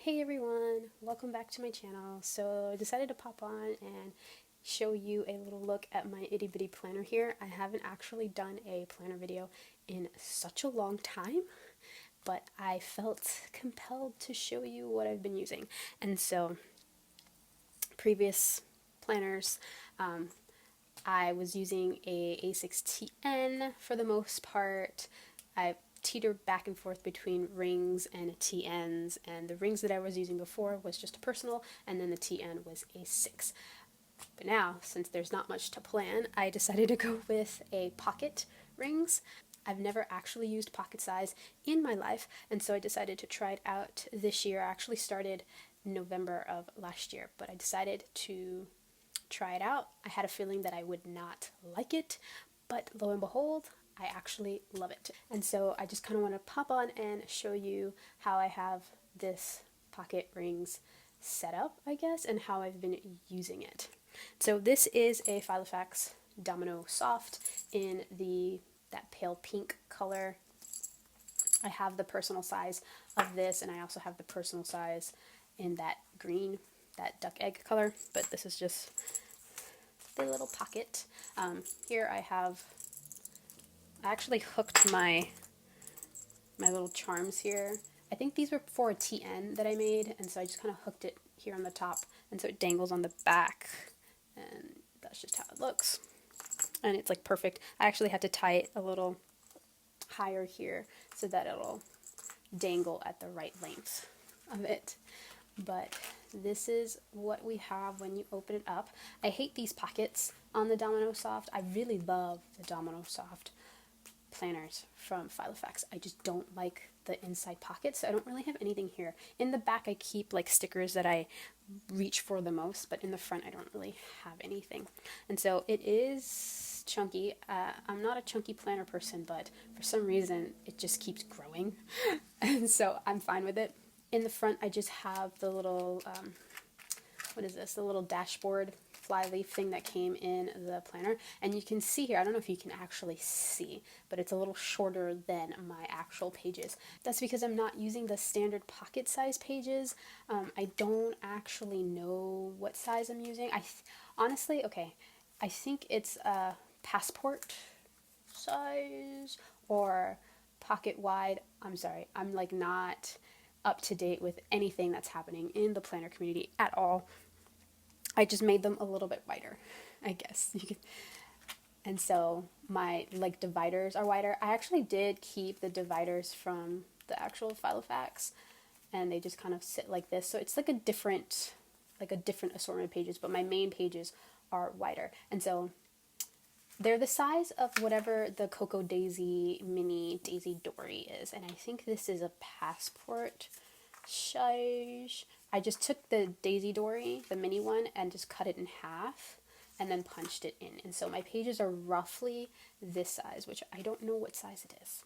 Hey everyone, welcome back to my channel. So I decided to pop on and show you a little look at my itty bitty planner here. I haven't actually done a planner video in such a long time, but I felt compelled to show you what I've been using. And so previous planners, I was using a A6TN for the most part. I teetered back and forth between rings and TNs, and the rings that I was using before was just a personal, and then the TN was a 6. But now, since there's not much to plan, I decided to go with a pocket rings. I've never actually used pocket size in my life, and so I decided to try it out this year. I actually started November of last year, but I decided to try it out. I had a feeling that I would not like it, but lo and behold, I actually love it. And so I just kind of want to pop on and show you how I have this pocket rings set up, I guess, and how I've been using it. So this is a Filofax Domino Soft in that pale pink color. I have the personal size of this, and I also have the personal size in that green, that duck egg color, but this is just the little pocket. Here I actually hooked my little charms here. I think these were for a TN that I made, and so I just kind of hooked it here on the top, and so it dangles on the back, and that's just how it looks. And it's like perfect. I actually had to tie it a little higher here so that it'll dangle at the right length of it. But this is what we have when you open it up. I hate these pockets on the Domino Soft. I really love the Domino Soft planners from Filofax. I just don't like the inside pockets, so I don't really have anything here. In the back I keep like stickers that I reach for the most, but in the front I don't really have anything. And so it is chunky. I'm not a chunky planner person, but for some reason it just keeps growing and so I'm fine with it. In the front I just have the little what is this, the little dashboard flyleaf thing that came in the planner, and you can see here, I don't know if you can actually see, but it's a little shorter than my actual pages. That's because I'm not using the standard pocket size pages. I don't actually know what size I'm using. Honestly, okay, I think it's a passport size or pocket wide. I'm sorry, I'm like not up to date with anything that's happening in the planner community at all. I just made them a little bit wider, I guess you could. And so my like dividers are wider. I actually did keep the dividers from the actual Filofax, and they just kind of sit like this. So it's like a different assortment of pages, but my main pages are wider. And so they're the size of whatever the Cocoa Daisy mini Daisy Dory is, and I think this is a passport size. I just took the Daisy Dory, the mini one, and just cut it in half and then punched it in. And so my pages are roughly this size, which I don't know what size it is.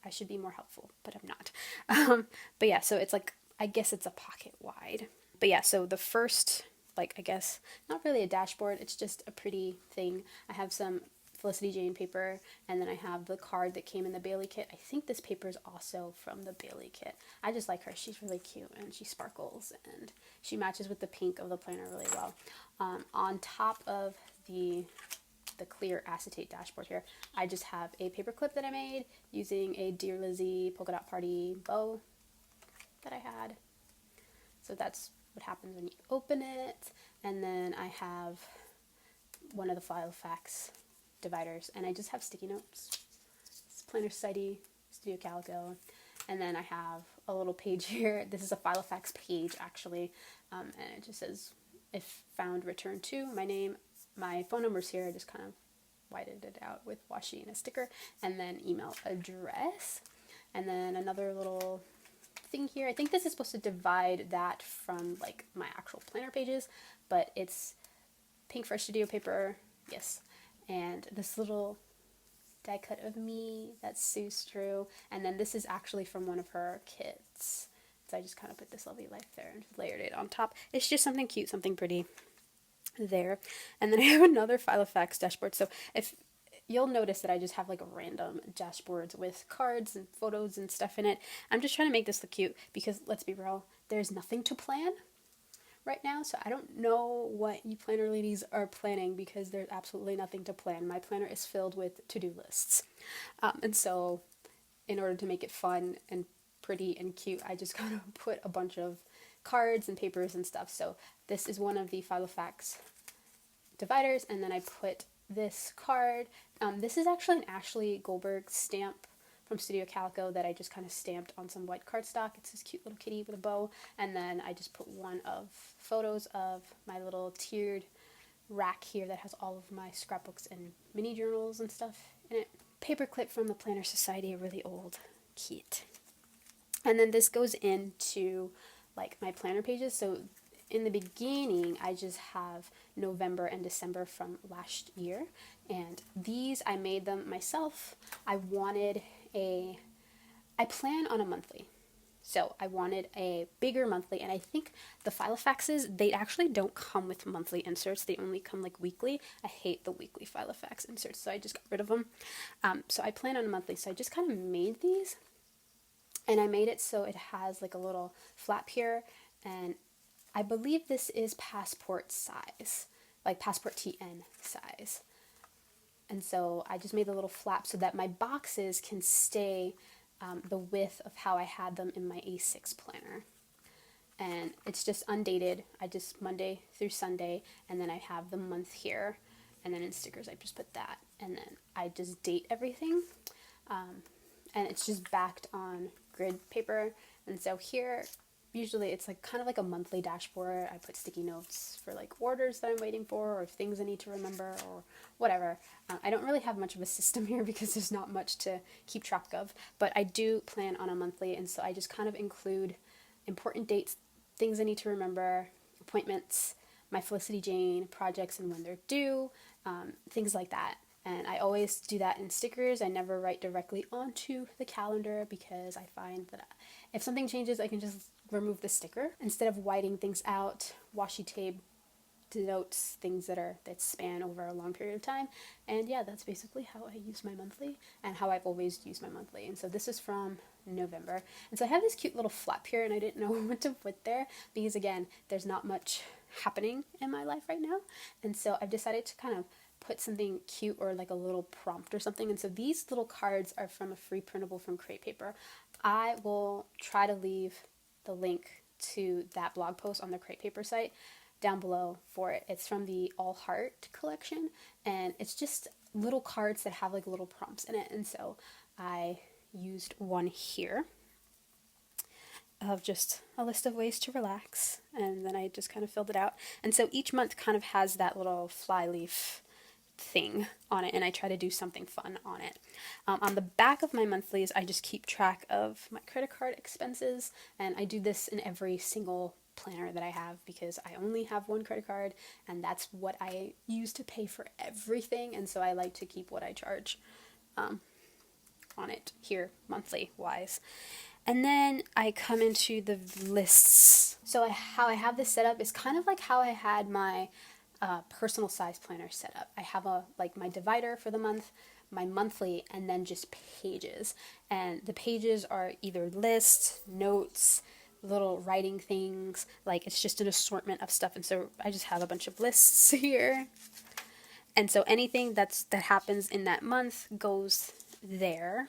I should be more helpful, but I'm not. But yeah, so it's like, I guess it's a pocket wide. But yeah, so the first, like, I guess, not really a dashboard, it's just a pretty thing. I have some Felicity Jane paper, and then I have the card that came in the Bailey kit. I think this paper is also from the Bailey kit. I just like her. She's really cute, and she sparkles, and she matches with the pink of the planner really well. On top of the clear acetate dashboard here, I just have a paper clip that I made using a Dear Lizzie polka dot party bow that I had. So that's what happens when you open it. And then I have one of the Filofax dividers, and I just have sticky notes. It's Planner Society, Studio Calico, and then I have a little page here. This is a Filofax page actually, and it just says, if found, return to. My name, my phone number's here. I just kind of whited it out with washi and a sticker, and then email address, and then another little thing here. I think this is supposed to divide that from like my actual planner pages, but it's Pink Fresh Studio paper, yes, and this little die cut of me, that's Sue's True, and then this is actually from one of her kits. So I just kind of put this lovely life there and just layered it on top. It's just something cute, something pretty there. And then I have another Filofax dashboard. So if you'll notice that I just have like a random dashboards with cards and photos and stuff in it. I'm just trying to make this look cute because let's be real, there's nothing to plan right now, so I don't know what you planner ladies are planning because there's absolutely nothing to plan. My planner is filled with to-do lists. And so in order to make it fun and pretty and cute, I just kind of put a bunch of cards and papers and stuff. So this is one of the Filofax dividers, and then I put this card. This is actually an Ashley Goldberg stamp from Studio Calico that I just kind of stamped on some white cardstock. It's this cute little kitty with a bow, and then I just put one of photos of my little tiered rack here that has all of my scrapbooks and mini journals and stuff in it. Paperclip from the Planner Society, a really old kit. And then this goes into like my planner pages. So in the beginning, I just have November and December from last year, and these I made them myself. I plan on a monthly, so I wanted a bigger monthly, and I think the Filofaxes, they actually don't come with monthly inserts, they only come like weekly. I hate the weekly Filofax inserts, so I just got rid of them. So I plan on a monthly, so I just kind of made these, and I made it so it has like a little flap here, and I believe this is passport size, like passport TN size. And so I just made the little flap so that my boxes can stay the width of how I had them in my A6 planner. And it's just undated. I just Monday through Sunday, and then I have the month here. And then in stickers, I just put that. And then I just date everything. And it's just backed on grid paper. And so here, usually it's like kind of like a monthly dashboard. I put sticky notes for like orders that I'm waiting for, or things I need to remember, or whatever. I don't really have much of a system here because there's not much to keep track of, but I do plan on a monthly, and so I just kind of include important dates, things I need to remember, appointments, my Felicity Jane projects and when they're due, things like that. And I always do that in stickers. I never write directly onto the calendar because I find that if something changes, I can just remove the sticker instead of whiting things out. Washi tape denotes things that span over a long period of time. And yeah, that's basically how I use my monthly and how I've always used my monthly. And so this is from November. And so I have this cute little flap here, and I didn't know what to put there because again, there's not much happening in my life right now. And so I've decided to kind of put something cute or like a little prompt or something. And so these little cards are from a free printable from Crate Paper. I will try to leave the link to that blog post on the Crate Paper site down below for it. It's from the All Heart collection, and it's just little cards that have like little prompts in it. And so I used one here of just a list of ways to relax, and then I just kind of filled it out. And so each month kind of has that little flyleaf thing on it, and I try to do something fun on it. On the back of my monthlies, I just keep track of my credit card expenses, and I do this in every single planner that I have because I only have one credit card, and that's what I use to pay for everything. And so I like to keep what I charge on it here monthly wise. And then I come into the lists. So how I have this set up is kind of like how I had my personal size planner set up. I have my divider for the month, my monthly, and then just pages. And the pages are either lists, notes, little writing things, like it's just an assortment of stuff. And so I just have a bunch of lists here. And so anything that happens in that month goes there.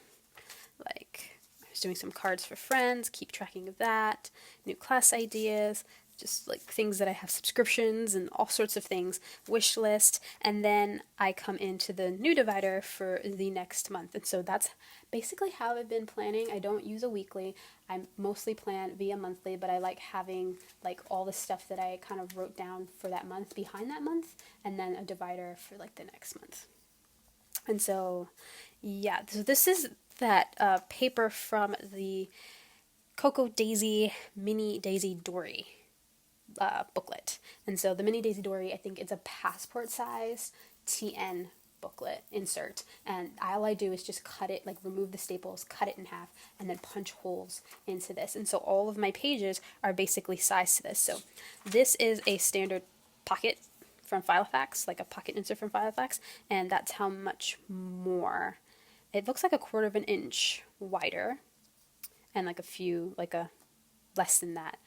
Like I was doing some cards for friends, keep tracking of that, new class ideas, just like things that I have subscriptions and all sorts of things, wish list, and then I come into the new divider for the next month. And so that's basically how I've been planning. I don't use a weekly. I mostly plan via monthly, but I like having like all the stuff that I kind of wrote down for that month behind that month, and then a divider for like the next month. And so yeah, so this is that paper from the Coco Daisy Mini Daisy Dory booklet. And so the Mini Daisy Dory, I think it's a passport size TN booklet insert, and all I do is just cut it, like remove the staples, cut it in half, and then punch holes into this. And so all of my pages are basically sized to this. So this is a standard pocket from Filofax, like a pocket insert from Filofax, and that's how much more. It looks like a 1/4 of an inch wider, and like a less than that,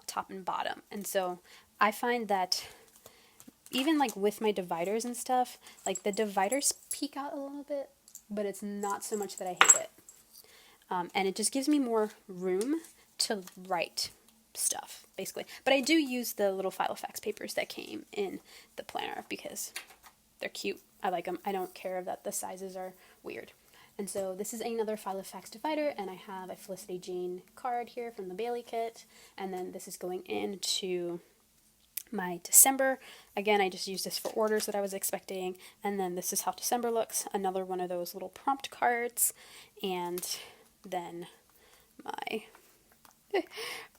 top and bottom. And so I find that even like with my dividers and stuff, like the dividers peek out a little bit, but it's not so much that I hate it. And it just gives me more room to write stuff, basically. But I do use the little Filofax papers that came in the planner because they're cute. I like them. I don't care that the sizes are weird. And so this is another Filofax divider, and I have a Felicity Jane card here from the Bailey kit, and then this is going into my December. Again, I just used this for orders that I was expecting, and then this is how December looks. Another one of those little prompt cards, and then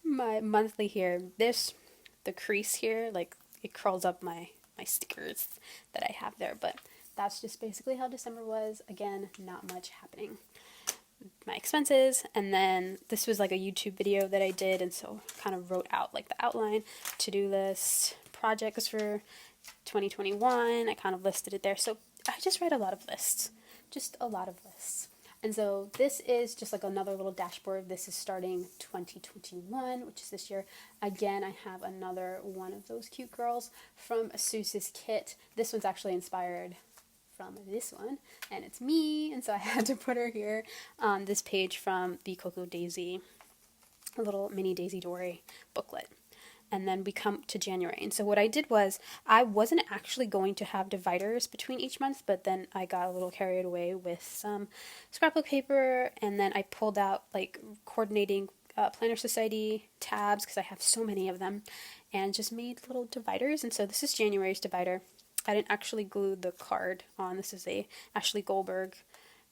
my monthly here. The crease here, like it curls up my stickers that I have there, but that's just basically how December was. Again, not much happening. My expenses, and then this was like a YouTube video that I did, and so kind of wrote out like the outline, to-do list, projects for 2021. I kind of listed it there. So I just write a lot of lists, just a lot of lists. And so this is just like another little dashboard. This is starting 2021, which is this year. Again, I have another one of those cute girls from Seuss's kit. This one's actually inspired from this one, and it's me, and so I had to put her here on this page from the Cocoa Daisy, a little mini Daisy Dory booklet. And then we come to January, and so what I did was I wasn't actually going to have dividers between each month, but then I got a little carried away with some scrapbook paper, and then I pulled out like coordinating Planner Society tabs because I have so many of them, and just made little dividers. And so this is January's divider. I didn't actually glue the card on. This is a Ashley Goldberg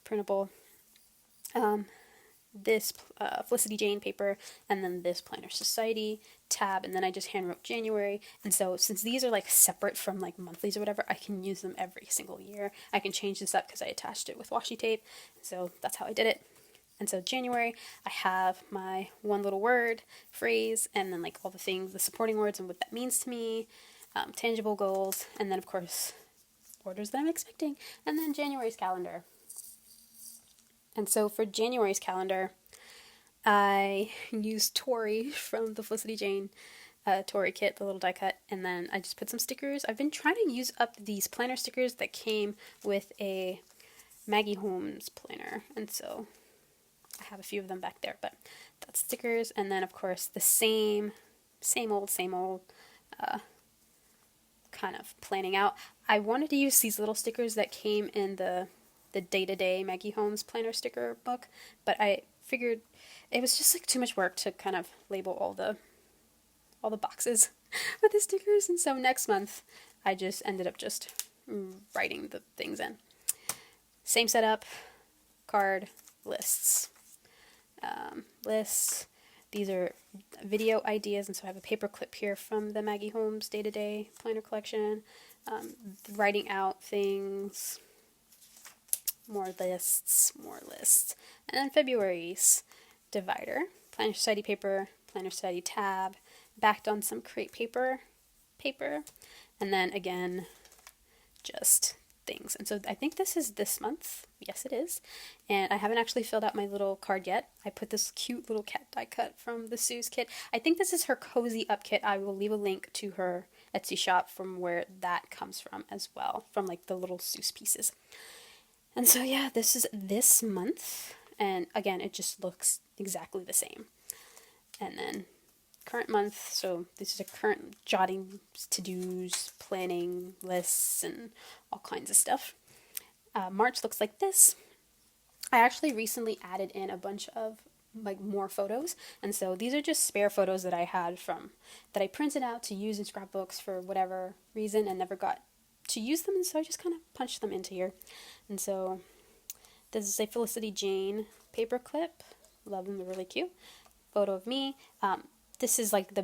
printable. This Felicity Jane paper, and then this Planner Society tab, and then I just hand wrote January. And so since these are like separate from like monthlies or whatever, I can use them every single year. I can change this up because I attached it with washi tape. So that's how I did it. And so January, I have my one little word, phrase, and then like all the things, the supporting words and what that means to me. Tangible goals, and then of course orders that I'm expecting, and then January's calendar. And so for January's calendar, I used Tori from the Felicity Jane Tori kit, the little die cut, and then I just put some stickers. I've been trying to use up these planner stickers that came with a Maggie Holmes planner, and so I have a few of them back there, but that's stickers. And then of course the same old kind of planning out. I wanted to use these little stickers that came in the day-to-day Maggie Holmes planner sticker book, but I figured it was just like too much work to kind of label all the boxes with the stickers, and so next month I just ended up just writing the things in. Same setup, card, lists. Lists. These are video ideas, and so I have a paper clip here from the Maggie Holmes Day-to-Day Planner Collection. Writing out things, more lists. And then February's divider, Planner Society paper, Planner Society tab, backed on some crepe paper, and then again, just things. And so I think this is this month. Yes, it is. And I haven't actually filled out my little card yet. I put this cute little cat die cut from the Sue's kit. I think this is her Cozy Up kit. I will leave a link to her Etsy shop from where that comes from as well, from like the little Seuss pieces. And so yeah, this is this month. And again, it just looks exactly the same. And then current month, so this is a current jotting, to-dos, planning, lists, and all kinds of stuff. March looks like this. I actually recently added in a bunch of like more photos, and so these are just spare photos that I had that I printed out to use in scrapbooks for whatever reason and never got to use them, and so I just kind of punched them into here. And so this is a Felicity Jane paper clip. Love them, they're really cute. Photo of me. This is like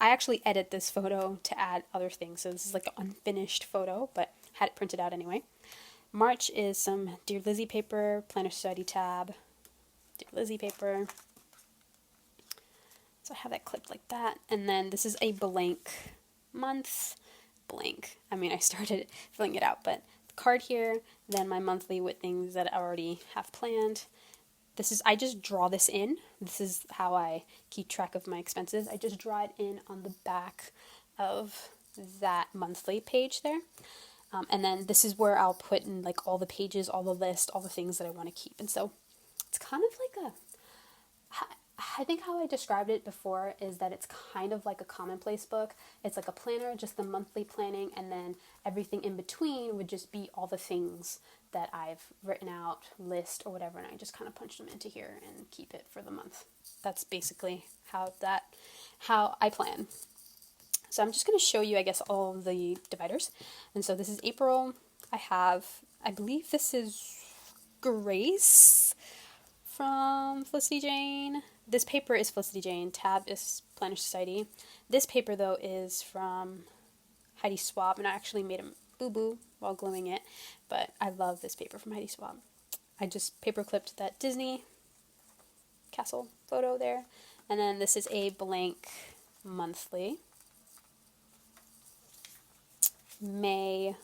I actually edit this photo to add other things, so this is like an unfinished photo, but had it printed out anyway. March is some Dear Lizzie paper, Planner Society tab, Dear Lizzie paper. So I have that clipped like that, and then this is a blank month. blank. I mean, I started filling it out, but the card here, then my monthly with things that I already have planned. I just draw this in. This is how I keep track of my expenses. I just draw it in on the back of that monthly page there. And then this is where I'll put in like all the pages, all the list, all the things that I want to keep. And so it's kind of like I think how I described it before is that it's kind of like a commonplace book. It's like a planner, just the monthly planning, and then everything in between would just be all the things that I've written out, list or whatever, and I just kind of punch them into here and keep it for the month. That's basically how I plan. So I'm just going to show you, I guess, all of the dividers. And so this is April. I believe this is Grace from Felicity Jane. This paper is Felicity Jane. Tab is Planner Society. This paper, though, is from Heidi Swapp, and I actually made a boo-boo while gluing it, but I love this paper from Heidi Swapp. I just paper clipped that Disney castle photo there, and then this is a blank monthly. May,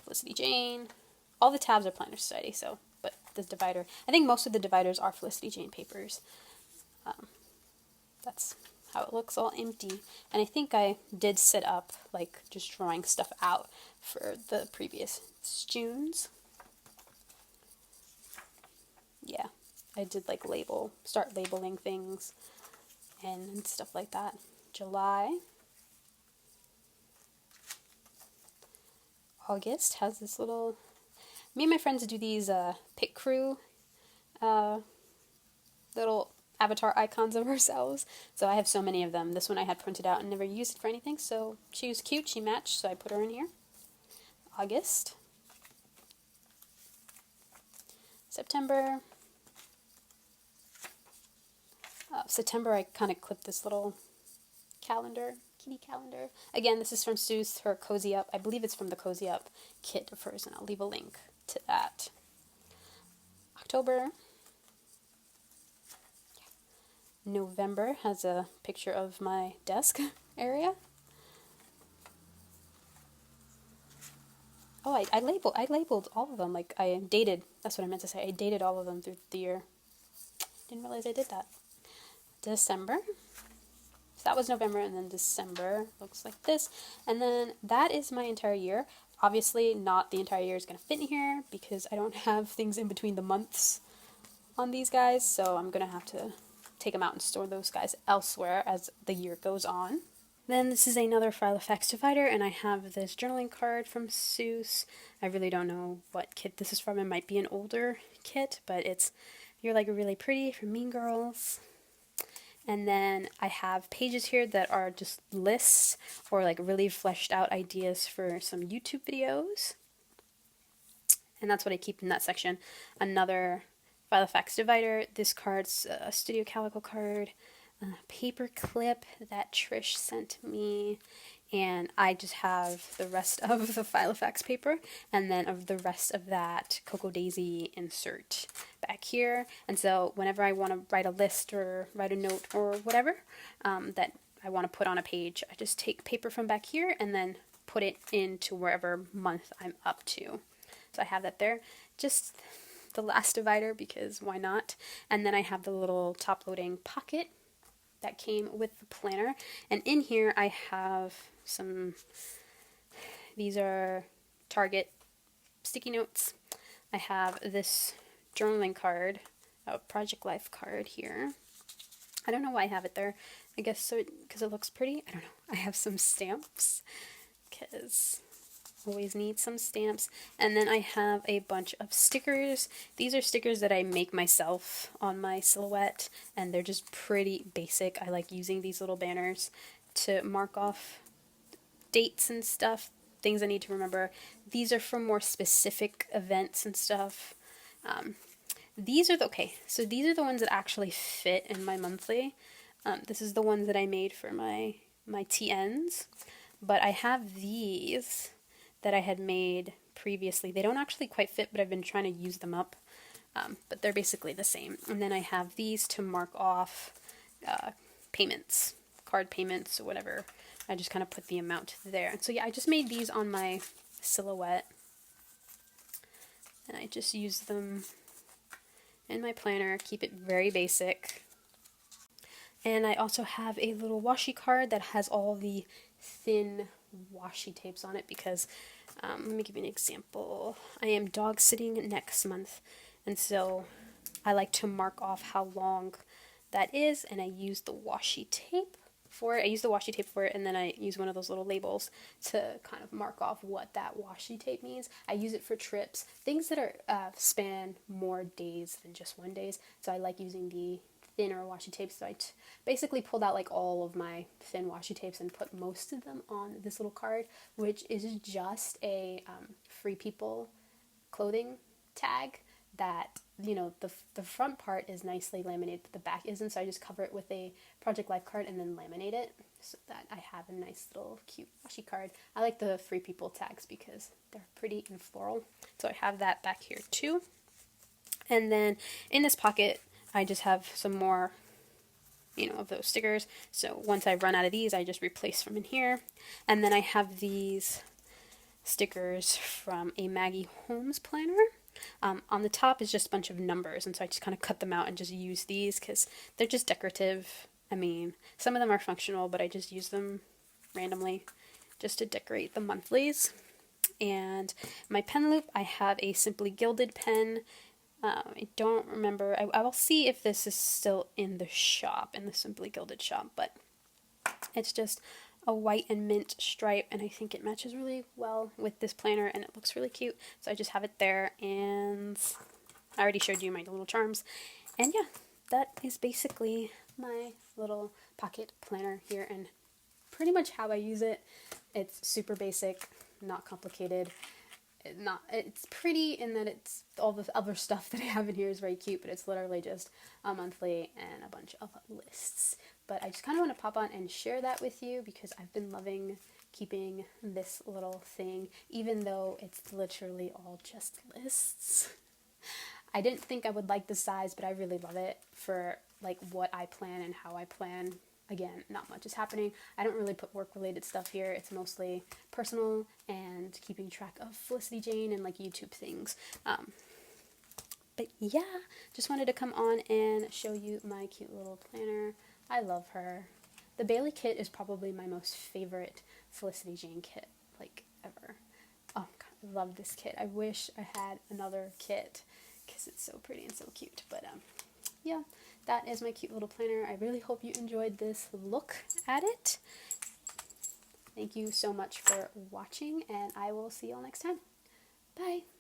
Felicity Jane. All the tabs are Planner Society, so, but the divider, I think most of the dividers are Felicity Jane papers. That's how it looks, all empty. And I think I did set up, like, just drawing stuff out for the previous Junes. Yeah, I did, like, start labeling things and stuff like that. July. August has this little, me and my friends do these Pit Crew little avatar icons of ourselves. So I have so many of them. This one I had printed out and never used it for anything. So she was cute. She matched. So I put her in here. August. September. September I kind of clipped this little calendar. Kitty calendar. Again, this is from Sue's, her Cozy Up. I believe it's from the Cozy Up kit of hers, and I'll leave a link to that. October. November has a picture of my desk area. Oh, I labeled all of them. Like, I dated, that's what I meant to say. I dated all of them through the year. Didn't realize I did that. December. So that was November, and then December looks like this. And then that is my entire year. Obviously, not the entire year is going to fit in here because I don't have things in between the months on these guys. So I'm going to have to take them out and store those guys elsewhere as the year goes on. Then this is another Filofax divider, and I have this journaling card from Seuss. I really don't know what kit this is from. It might be an older kit, but it's You're Like Really Pretty from Mean Girls. And then I have pages here that are just lists or like really fleshed out ideas for some YouTube videos. And that's what I keep in that section. Another Filofax divider. This card's a Studio Calico card. A paper clip that Trish sent me. And I just have the rest of the Filofax paper, and then of the rest of that Cocoa Daisy insert back here. And so whenever I want to write a list or write a note or whatever that I want to put on a page, I just take paper from back here and then put it into wherever month I'm up to. So I have that there. Just the last divider because why not? And then I have the little top-loading pocket that came with the planner. And in here I have these are Target sticky notes. I have this journaling card, a Project Life card here. I don't know why I have it there. I guess so because it looks pretty. I don't know. I have some stamps because always need some stamps. And then I have a bunch of stickers. These are stickers that I make myself on my silhouette, and they're just pretty basic. I like using these little banners to mark off dates and stuff, things I need to remember. These are for more specific events and stuff. These are the ones that actually fit in my monthly. This is the ones that I made for my TNs, but I have these that I had made previously. They don't actually quite fit, but I've been trying to use them up, but they're basically the same. And then I have these to mark off payments, card payments or whatever. I just kind of put the amount there. And so yeah, I just made these on my silhouette. And I just use them in my planner, keep it very basic. And I also have a little washi card that has all the thin washi tapes on it because, let me give you an example. I am dog sitting next month, and so I like to mark off how long that is, and I use the washi tape for it. I use the washi tape for it, and then I use one of those little labels to kind of mark off what that washi tape means. I use it for trips, things that are span more days than just 1 day. So I like using the thinner washi tapes. So I basically pulled out like all of my thin washi tapes and put most of them on this little card, which is just a Free People clothing tag that, you know, the front part is nicely laminated, but the back isn't, so I just cover it with a Project Life card and then laminate it so that I have a nice little cute washi card. I like the Free People tags because they're pretty and floral, so I have that back here too. And then in this pocket, I just have some more, you know, of those stickers, so once I run out of these, I just replace from in here. And then I have these stickers from a Maggie Holmes planner. On the top is just a bunch of numbers, and so I just kind of cut them out and just use these because they're just decorative. I mean, some of them are functional, but I just use them randomly just to decorate the monthlies. And my pen loop, I have a Simply Gilded pen. I don't remember. I will see if this is still in the shop, in the Simply Gilded shop, but it's just a white and mint stripe, and I think it matches really well with this planner, and it looks really cute. So I just have it there, and I already showed you my little charms. And yeah, that is basically my little pocket planner here, and pretty much how I use it. It's super basic, not complicated. It's pretty in that it's all the other stuff that I have in here is very cute, but it's literally just a monthly and a bunch of lists. But I just kind of want to pop on and share that with you because I've been loving keeping this little thing, even though it's literally all just lists. I didn't think I would like the size, but I really love it for like what I plan and how I plan. Again, not much is happening. I don't really put work-related stuff here. It's mostly personal and keeping track of Felicity Jane and like YouTube things. But yeah, just wanted to come on and show you my cute little planner. I love her. The Bailey kit is probably my most favorite Felicity Jane kit, like, ever. Oh god, I love this kit. I wish I had another kit because it's so pretty and so cute. But yeah, that is my cute little planner. I really hope you enjoyed this look at it. Thank you so much for watching, and I will see you all next time. Bye!